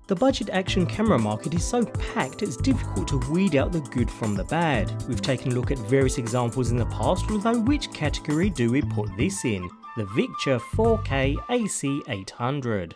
The budget action camera market is so packed it's difficult to weed out the good from the bad. We've taken a look at various examples in the past, although which category do we put this in? The Victure 4K AC800.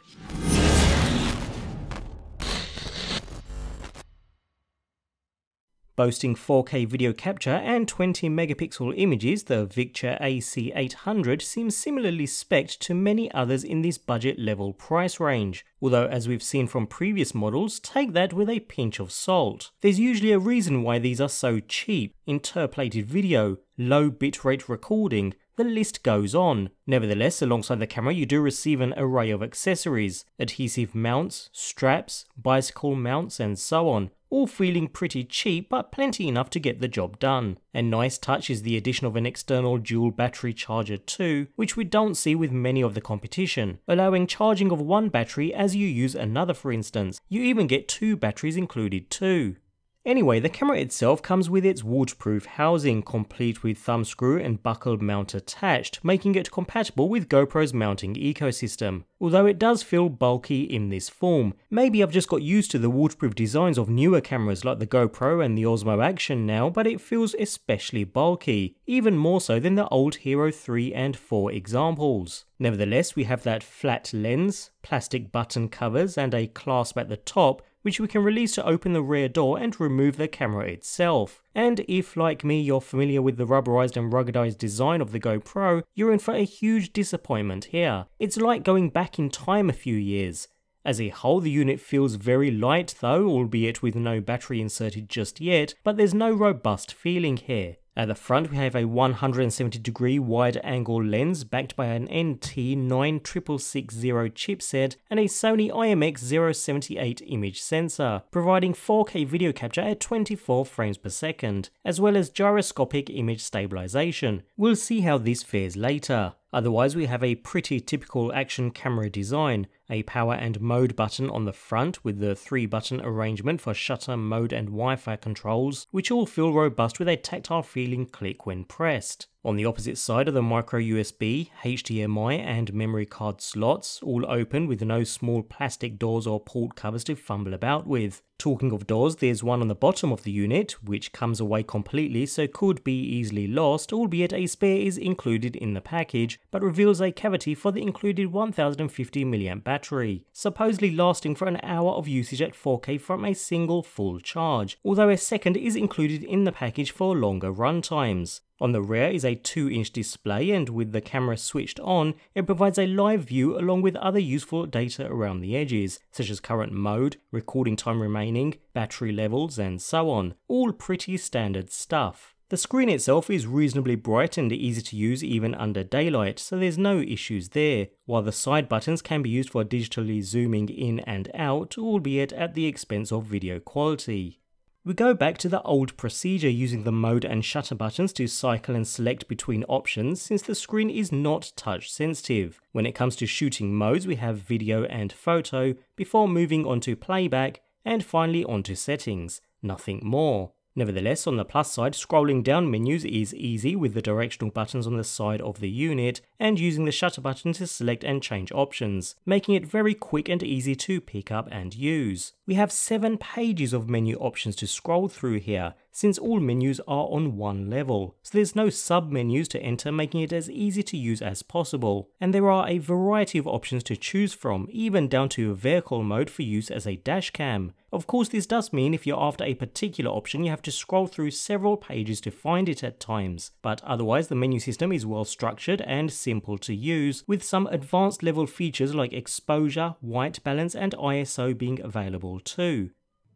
Boasting 4K video capture and 20 megapixel images, the Victure AC800 seems similarly spec'd to many others in this budget level price range. Although, as we've seen from previous models, take that with a pinch of salt. There's usually a reason why these are so cheap: interpolated video, low bitrate recording, the list goes on. Nevertheless, alongside the camera you do receive an array of accessories, adhesive mounts, straps, bicycle mounts and so on, all feeling pretty cheap but plenty enough to get the job done. A nice touch is the addition of an external dual battery charger too, which we don't see with many of the competition, allowing charging of one battery as you use another for instance. You even get two batteries included too. Anyway, the camera itself comes with its waterproof housing, complete with thumb screw and buckle mount attached, making it compatible with GoPro's mounting ecosystem. Although it does feel bulky in this form. Maybe I've just got used to the waterproof designs of newer cameras like the GoPro and the Osmo Action now, but it feels especially bulky, even more so than the old Hero 3 and 4 examples. Nevertheless, we have that flat lens, plastic button covers and a clasp at the top, which we can release to open the rear door and remove the camera itself. And if, like me, you're familiar with the rubberized and ruggedized design of the GoPro, you're in for a huge disappointment here. It's like going back in time a few years. As a whole, the unit feels very light though, albeit with no battery inserted just yet, but there's no robust feeling here. At the front we have a 170-degree wide-angle lens backed by an NT96660 chipset and a Sony IMX078 image sensor, providing 4K video capture at 24 frames per second, as well as gyroscopic image stabilization. We'll see how this fares later. Otherwise we have a pretty typical action camera design, a power and mode button on the front with the 3-button arrangement for shutter, mode and Wi-Fi controls, which all feel robust with a tactile feeling click when pressed. On the opposite side are the micro USB, HDMI and memory card slots, all open with no small plastic doors or port covers to fumble about with. Talking of doors, there's one on the bottom of the unit, which comes away completely so could be easily lost, albeit a spare is included in the package, but reveals a cavity for the included 1050 mAh battery, supposedly lasting for an hour of usage at 4K from a single full charge, although a second is included in the package for longer run times. On the rear is a 2-inch display, and with the camera switched on, it provides a live view along with other useful data around the edges, such as current mode, recording time remaining, battery levels and so on, all pretty standard stuff. The screen itself is reasonably bright and easy to use even under daylight, so there's no issues there, while the side buttons can be used for digitally zooming in and out, albeit at the expense of video quality. We go back to the old procedure using the mode and shutter buttons to cycle and select between options since the screen is not touch sensitive. When it comes to shooting modes we have video and photo before moving on to playback and finally onto settings, nothing more. Nevertheless, on the plus side, scrolling down menus is easy with the directional buttons on the side of the unit and using the shutter button to select and change options, making it very quick and easy to pick up and use. We have 7 pages of menu options to scroll through here, since all menus are on one level, so there's no sub-menus to enter, making it as easy to use as possible. And there are a variety of options to choose from, even down to vehicle mode for use as a dash cam. Of course, this does mean if you're after a particular option you have to scroll through several pages to find it at times, but otherwise the menu system is well structured and simple to use, with some advanced level features like exposure, white balance and ISO being available too.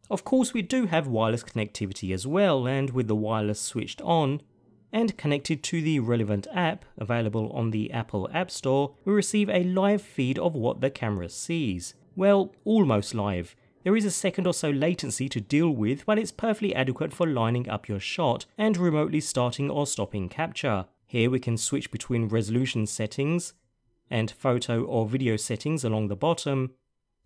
Of course we do have wireless connectivity as well, and with the wireless switched on and connected to the relevant app available on the Apple App Store, we receive a live feed of what the camera sees. Well, almost live. There is a second or so latency to deal with, but it's perfectly adequate for lining up your shot and remotely starting or stopping capture. Here we can switch between resolution settings and photo or video settings along the bottom,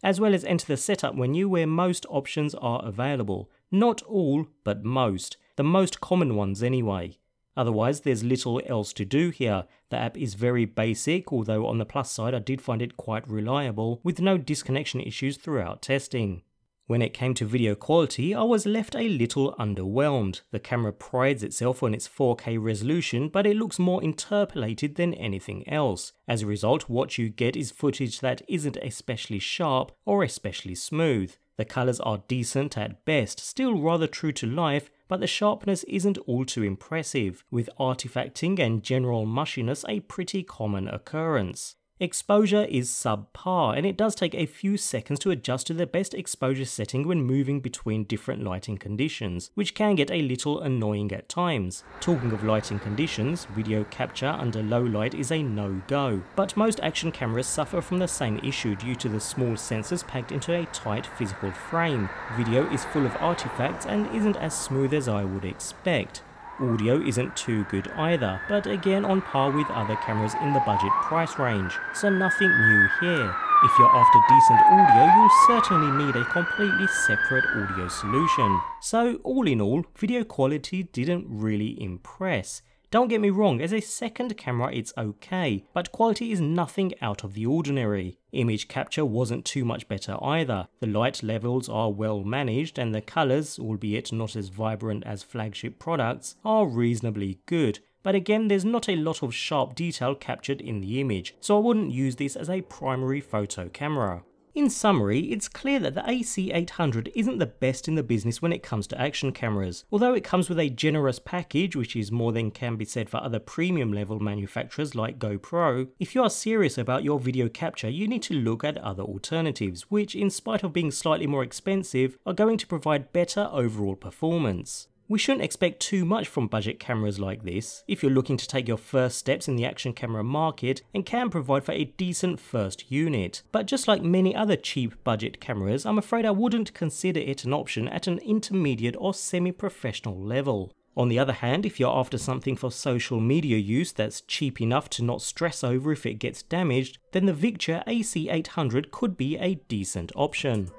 as well as enter the setup menu where most options are available. Not all, but most. The most common ones anyway. Otherwise, there's little else to do here. The app is very basic, although on the plus side I did find it quite reliable, with no disconnection issues throughout testing. When it came to video quality, I was left a little underwhelmed. The camera prides itself on its 4K resolution, but it looks more interpolated than anything else. As a result, what you get is footage that isn't especially sharp or especially smooth. The colours are decent at best, still rather true to life, but the sharpness isn't all too impressive, with artifacting and general mushiness a pretty common occurrence. Exposure is subpar, and it does take a few seconds to adjust to the best exposure setting when moving between different lighting conditions, which can get a little annoying at times. Talking of lighting conditions, video capture under low light is a no-go, but most action cameras suffer from the same issue due to the small sensors packed into a tight physical frame. Video is full of artifacts and isn't as smooth as I would expect. Audio isn't too good either, but again on par with other cameras in the budget price range, so nothing new here. If you're after decent audio, you'll certainly need a completely separate audio solution. So all in all, video quality didn't really impress. Don't get me wrong, as a second camera it's okay, but quality is nothing out of the ordinary. Image capture wasn't too much better either. The light levels are well managed and the colours, albeit not as vibrant as flagship products, are reasonably good. But again, there's not a lot of sharp detail captured in the image, so I wouldn't use this as a primary photo camera. In summary, it's clear that the AC800 isn't the best in the business when it comes to action cameras. Although it comes with a generous package, which is more than can be said for other premium level manufacturers like GoPro, if you are serious about your video capture, you need to look at other alternatives, which in spite of being slightly more expensive, are going to provide better overall performance. We shouldn't expect too much from budget cameras like this if you're looking to take your first steps in the action camera market and can provide for a decent first unit. But just like many other cheap budget cameras, I'm afraid I wouldn't consider it an option at an intermediate or semi-professional level. On the other hand, if you're after something for social media use that's cheap enough to not stress over if it gets damaged, then the Victure AC800 could be a decent option.